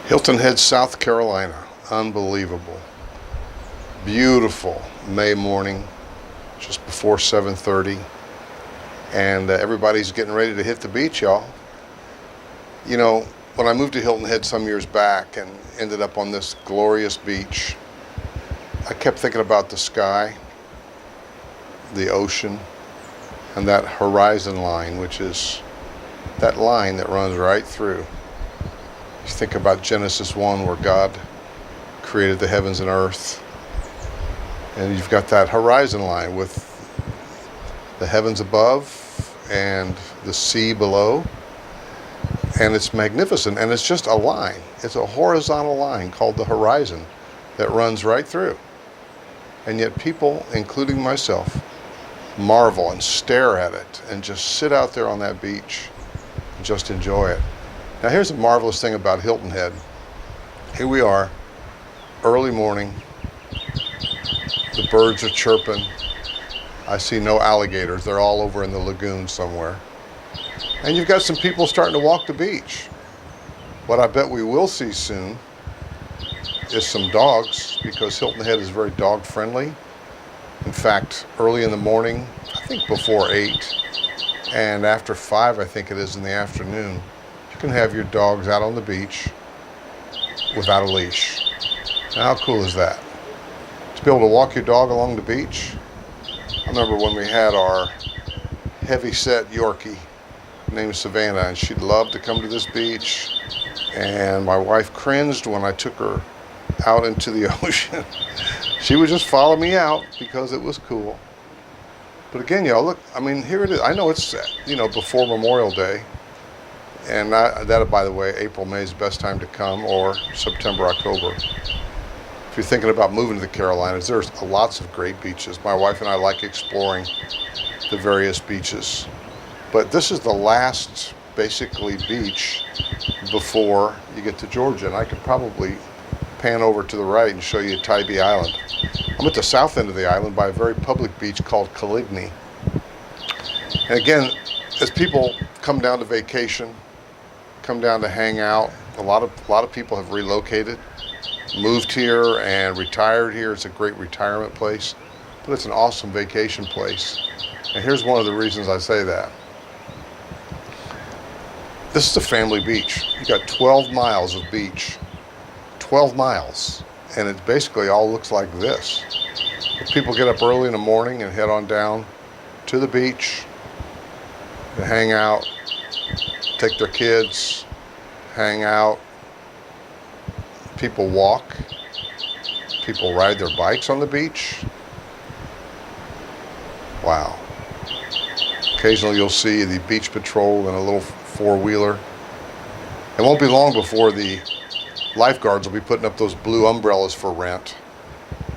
Hilton Head, South Carolina. Unbelievable. Beautiful May morning, just before 7:30. And everybody's getting ready to hit the beach, y'all. You know, when I moved to Hilton Head some years back and ended up on this glorious beach, I kept thinking about the sky, the ocean, and that horizon line, which is that line that runs right through. You think about Genesis 1, where God created the heavens and earth, and you've got that horizon line with the heavens above and the sea below, and it's magnificent, and it's just a line. It's a horizontal line called the horizon that runs right through. And yet people, including myself, marvel and stare at it and just sit out there on that beach and just enjoy it. Now here's the marvelous thing about Hilton Head. Here we are, early morning, the birds are chirping. I see no alligators, they're all over in the lagoon somewhere. And you've got some people starting to walk the beach. What I bet we will see soon is some dogs, because Hilton Head is very dog friendly. In fact, early in the morning, I think before 8, and after 5, I think it is in the afternoon, you can have your dogs out on the beach without a leash. Now, how cool is that? To be able to walk your dog along the beach. I remember when we had our heavy-set Yorkie named Savannah, and she'd love to come to this beach, and my wife cringed when I took her out into the ocean. She would just follow me out because it was cool. But again, y'all, look, I mean, here it is. I know it's, before Memorial Day, and that, by the way, April, May is the best time to come, or September, October. If you're thinking about moving to the Carolinas, there's lots of great beaches. My wife and I like exploring the various beaches. But this is the last, basically, beach before you get to Georgia. And I could probably pan over to the right and show you Tybee Island. I'm at the south end of the island by a very public beach called Caligny. And again, as people come down to vacation, come down to hang out, a lot of people have relocated, moved here and retired here. It's a great retirement place, but it's an awesome vacation place. And here's one of the reasons I say that. This is a family beach. You got 12 miles of beach. 12 miles. And it basically all looks like this. If people get up early in the morning and head on down to the beach to hang out, take their kids, hang out. People walk. People ride their bikes on the beach. Wow. Occasionally you'll see the beach patrol in a little four-wheeler. It won't be long before the lifeguards will be putting up those blue umbrellas for rent.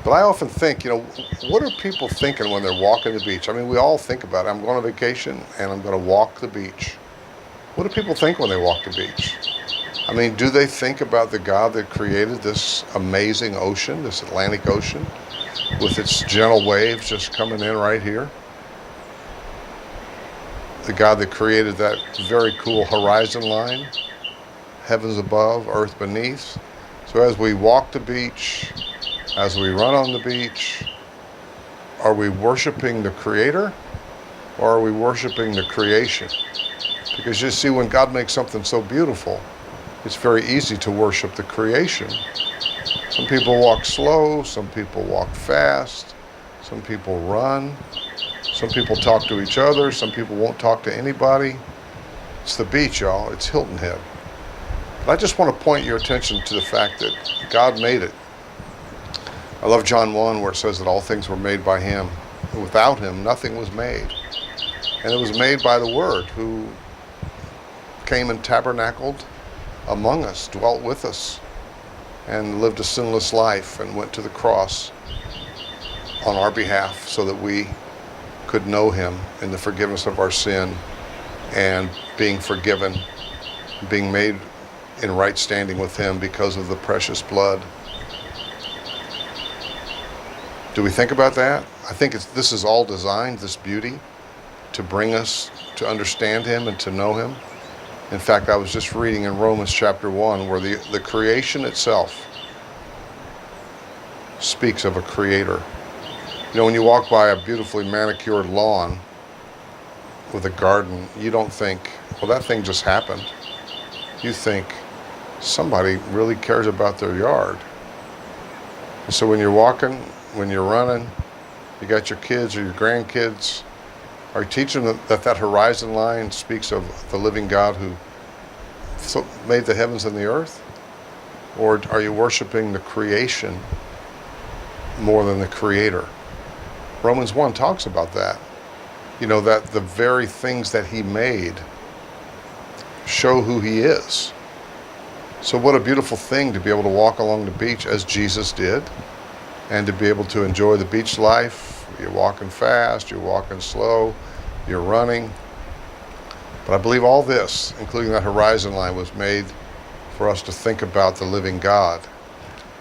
But I often think, what are people thinking when they're walking the beach? I mean, we all think about it. I'm going on vacation and I'm going to walk the beach. What do people think when they walk the beach? I mean, do they think about the God that created this amazing ocean, this Atlantic Ocean, with its gentle waves just coming in right here? The God that created that very cool horizon line, heavens above, earth beneath. So as we walk the beach, as we run on the beach, are we worshiping the Creator, or are we worshiping the creation? Because you see, when God makes something so beautiful, it's very easy to worship the creation. Some people walk slow, some people walk fast, some people run, some people talk to each other, some people won't talk to anybody. It's the beach, y'all. It's Hilton Head. But I just want to point your attention to the fact that God made it. I love John 1, where it says that all things were made by Him. And without Him, nothing was made. And it was made by the Word, who came and tabernacled among us, dwelt with us, and lived a sinless life and went to the cross on our behalf so that we could know Him in the forgiveness of our sin, and being forgiven, being made in right standing with Him because of the precious blood. Do we think about that? I think this is all designed, this beauty, to bring us to understand Him and to know Him. In fact, I was just reading in Romans chapter 1 where the creation itself speaks of a creator. You know, when you walk by a beautifully manicured lawn with a garden, you don't think, well, that thing just happened. You think, somebody really cares about their yard. And so when you're walking, when you're running, you got your kids or your grandkids, are you teaching them that horizon line speaks of the living God who made the heavens and the earth? Or are you worshiping the creation more than the creator? Romans 1 talks about that. You know, that the very things that he made show who he is. So what a beautiful thing to be able to walk along the beach as Jesus did, and to be able to enjoy the beach life. You're walking fast, you're walking slow, you're running. But I believe all this, including that horizon line, was made for us to think about the living God,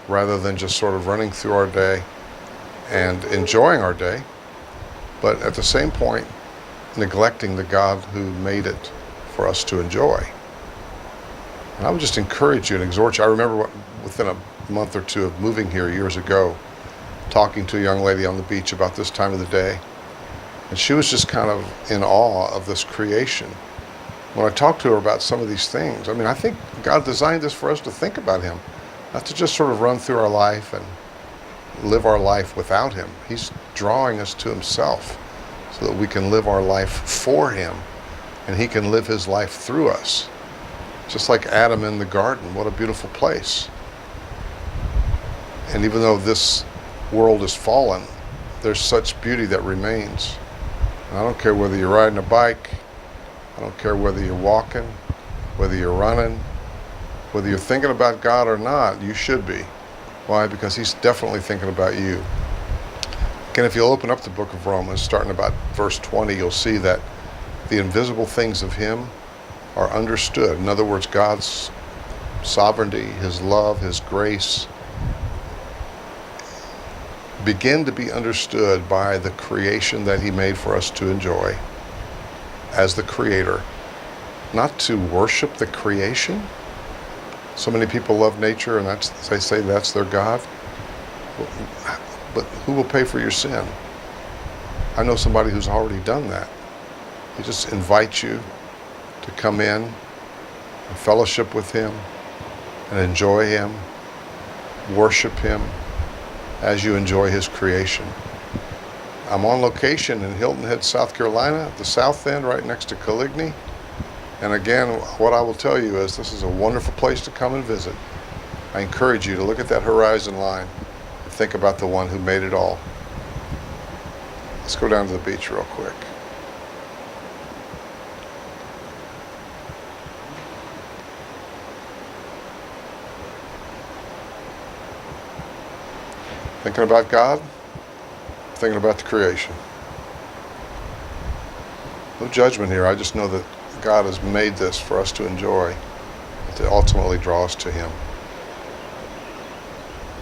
rather than just sort of running through our day and enjoying our day, but at the same point, neglecting the God who made it for us to enjoy. And I would just encourage you and exhort you. I remember within a month or two of moving here years ago, talking to a young lady on the beach about this time of the day. And she was just kind of in awe of this creation. When I talked to her about some of these things, I mean, I think God designed this for us to think about him, not to just sort of run through our life and live our life without him. He's drawing us to himself so that we can live our life for him, and he can live his life through us. Just like Adam in the garden, what a beautiful place. And even though this world is fallen, there's such beauty that remains. And I don't care whether you're riding a bike, I don't care whether you're walking, whether you're running, whether you're thinking about God or not, you should be. Why? Because he's definitely thinking about you. Again, if you'll open up the book of Romans, starting about verse 20, you'll see that the invisible things of him are understood. In other words, God's sovereignty, his love, his grace begin to be understood by the creation that he made for us to enjoy as the creator. Not to worship the creation. So many people love nature and they say that's their God. But who will pay for your sin? I know somebody who's already done that. He just invites you to come in and fellowship with him and enjoy him, worship him as you enjoy his creation. I'm on location in Hilton Head, South Carolina, at the south end, right next to Coligny. And again, what I will tell you is this is a wonderful place to come and visit. I encourage you to look at that horizon line and think about the one who made it all. Let's go down to the beach real quick. Thinking about God, thinking about the creation. No judgment here. I just know that God has made this for us to enjoy, and to ultimately draw us to him.